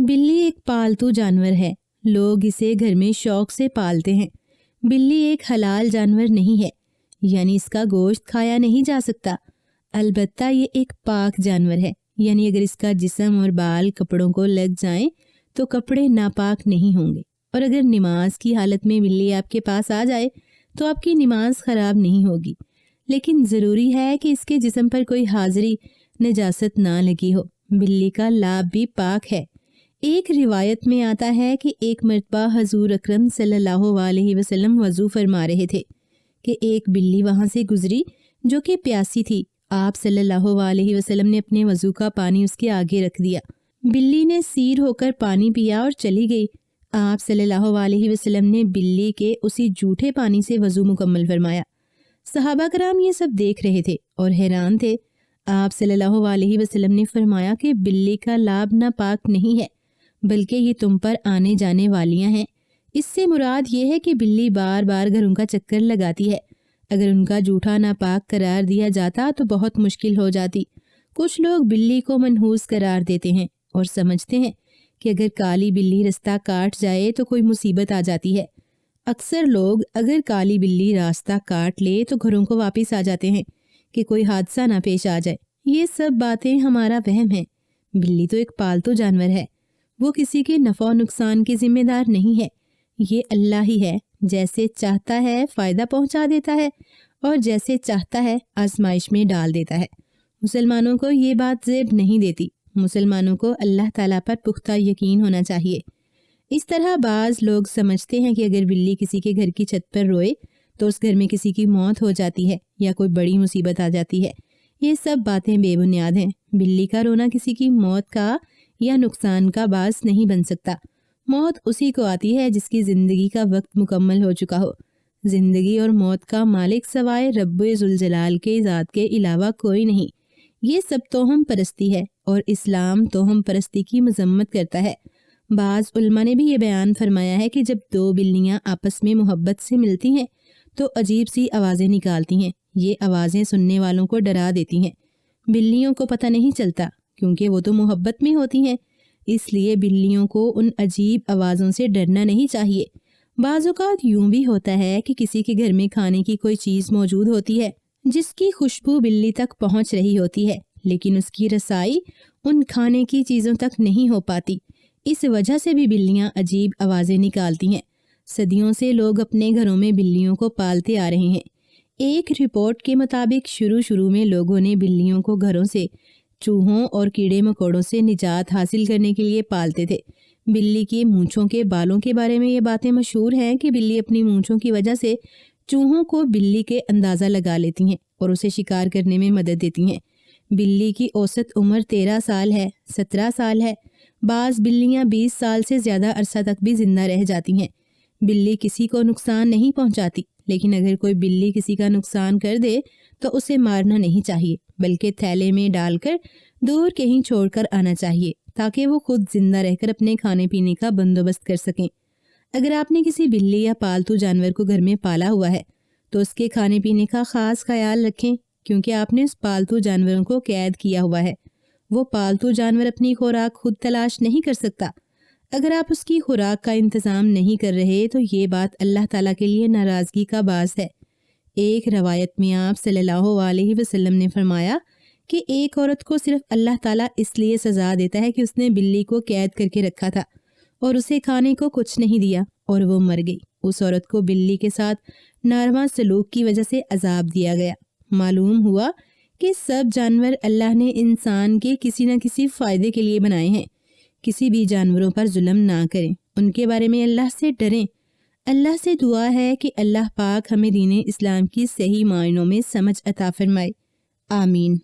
بلی ایک پالتو جانور ہے، لوگ اسے گھر میں شوق سے پالتے ہیں۔ بلی ایک حلال جانور نہیں ہے، یعنی اس کا گوشت کھایا نہیں جا سکتا، البتہ یہ ایک پاک جانور ہے، یعنی اگر اس کا جسم اور بال کپڑوں کو لگ جائیں تو کپڑے ناپاک نہیں ہوں گے، اور اگر نماز کی حالت میں بلی آپ کے پاس آ جائے تو آپ کی نماز خراب نہیں ہوگی، لیکن ضروری ہے کہ اس کے جسم پر کوئی حاضری نجاست نہ لگی ہو۔ بلی کا لعاب بھی پاک ہے۔ ایک روایت میں آتا ہے کہ ایک مرتبہ حضور اکرم صلی اللہ علیہ وسلم وضو فرما رہے تھے کہ ایک بلی وہاں سے گزری جو کہ پیاسی تھی۔ آپ صلی اللہ علیہ وسلم نے اپنے وضو کا پانی اس کے آگے رکھ دیا، بلی نے سیر ہو کر پانی پیا اور چلی گئی۔ آپ صلی اللہ علیہ وسلم نے بلی کے اسی جھوٹے پانی سے وضو مکمل فرمایا۔ صحابہ کرام یہ سب دیکھ رہے تھے اور حیران تھے۔ آپ صلی اللہ علیہ وسلم نے فرمایا کہ بلی کا لعاب ناپاک نہیں ہے، بلکہ یہ تم پر آنے جانے والیاں ہیں۔ اس سے مراد یہ ہے کہ بلی بار بار گھروں کا چکر لگاتی ہے۔ اگر ان کا جھوٹا ناپاک قرار دیا جاتا تو بہت مشکل ہو جاتی۔ کچھ لوگ بلی کو منحوس قرار دیتے ہیں اور سمجھتے ہیں کہ اگر کالی بلی رستہ کاٹ جائے تو کوئی مصیبت آ جاتی ہے۔ اکثر لوگ اگر کالی بلی راستہ کاٹ لے تو گھروں کو واپس آ جاتے ہیں کہ کوئی حادثہ نہ پیش آ جائے۔ یہ سب باتیں ہمارا وہم ہے۔ بلی تو ایک پالتو جانور ہے، وہ کسی کے نفع و نقصان کی ذمہ دار نہیں ہے۔ یہ اللہ ہی ہے، جیسے چاہتا ہے فائدہ پہنچا دیتا ہے اور جیسے چاہتا ہے آزمائش میں ڈال دیتا ہے۔ مسلمانوں کو یہ بات زیب نہیں دیتی۔ مسلمانوں کو اللہ تعالیٰ پر پختہ یقین ہونا چاہیے۔ اس طرح بعض لوگ سمجھتے ہیں کہ اگر بلی کسی کے گھر کی چھت پر روئے تو اس گھر میں کسی کی موت ہو جاتی ہے یا کوئی بڑی مصیبت آ جاتی ہے۔ یہ سب باتیں بے بنیاد ہیں۔ بلی کا رونا کسی کی موت کا یا نقصان کا باعث نہیں بن سکتا۔ موت اسی کو آتی ہے جس کی زندگی کا وقت مکمل ہو چکا ہو۔ زندگی اور موت کا مالک سوائے رب ذوالجلال کے ذات کے علاوہ کوئی نہیں۔ یہ سب توہم پرستی ہے اور اسلام توہم پرستی کی مذمت کرتا ہے۔ بعض علماء نے بھی یہ بیان فرمایا ہے کہ جب دو بلیاں آپس میں محبت سے ملتی ہیں تو عجیب سی آوازیں نکالتی ہیں۔ یہ آوازیں سننے والوں کو ڈرا دیتی ہیں۔ بلیوں کو پتہ نہیں چلتا کیونکہ وہ تو محبت میں ہوتی ہیں، اس لیے بلیوں کو ان عجیب آوازوں سے ڈرنا نہیں چاہیے۔ بعض اوقات یوں بھی ہوتا ہے کہ کسی کے گھر میں کھانے کی کوئی چیز موجود ہوتی ہے جس کی خوشبو بلی تک پہنچ رہی ہوتی ہے، لیکن اس کی رسائی ان کھانے کی چیزوں تک نہیں ہو پاتی۔ اس وجہ سے بھی بلیاں عجیب آوازیں نکالتی ہیں۔ صدیوں سے لوگ اپنے گھروں میں بلیوں کو پالتے آ رہے ہیں۔ ایک رپورٹ کے مطابق شروع میں لوگوں نے بلیوں کو گھروں سے چوہوں اور کیڑے مکوڑوں سے نجات حاصل کرنے کے لیے پالتے تھے۔ بلی کی مونچھوں کے بالوں کے بارے میں یہ باتیں مشہور ہیں کہ بلی اپنی مونچھوں کی وجہ سے چوہوں کو بلی کے اندازہ لگا لیتی ہیں اور اسے شکار کرنے میں مدد دیتی ہیں۔ بلی کی اوسط عمر 13 سال ہے، 17 سال ہے۔ بعض بلیاں 20 سال سے زیادہ عرصہ تک بھی زندہ رہ جاتی ہیں۔ بلی کسی کو نقصان نہیں پہنچاتی، لیکن اگر کوئی بلی کسی کا نقصان کر دے تو اسے مارنا نہیں چاہیے، بلکہ تھیلے میں ڈال کر دور کہیں چھوڑ کر آنا چاہیے تاکہ وہ خود زندہ رہ کر اپنے کھانے پینے کا بندوبست کر سکیں۔ اگر آپ نے کسی بلی یا پالتو جانور کو گھر میں پالا ہوا ہے تو اس کے کھانے پینے کا خاص خیال رکھیں، کیونکہ آپ نے اس پالتو جانوروں کو قید کیا ہوا ہے۔ وہ پالتو جانور اپنی خوراک خود تلاش نہیں کر سکتا۔ اگر آپ اس کی خوراک کا انتظام نہیں کر رہے تو یہ بات اللہ تعالیٰ کے لیے ناراضگی کا باعث ہے۔ ایک روایت میں آپ صلی اللہ علیہ وسلم نے فرمایا کہ ایک عورت کو صرف اللہ تعالیٰ اس لیے سزا دیتا ہے کہ اس نے بلی کو قید کر کے رکھا تھا اور اسے کھانے کو کچھ نہیں دیا اور وہ مر گئی۔ اس عورت کو بلی کے ساتھ ناروا سلوک کی وجہ سے عذاب دیا گیا۔ معلوم ہوا کہ سب جانور اللہ نے انسان کے کسی نہ کسی فائدے کے لیے بنائے ہیں۔ کسی بھی جانوروں پر ظلم نہ کریں، ان کے بارے میں اللہ سے ڈریں۔ اللہ سے دعا ہے کہ اللہ پاک ہمیں دین اسلام کی صحیح معنوں میں سمجھ عطا فرمائے۔ آمین۔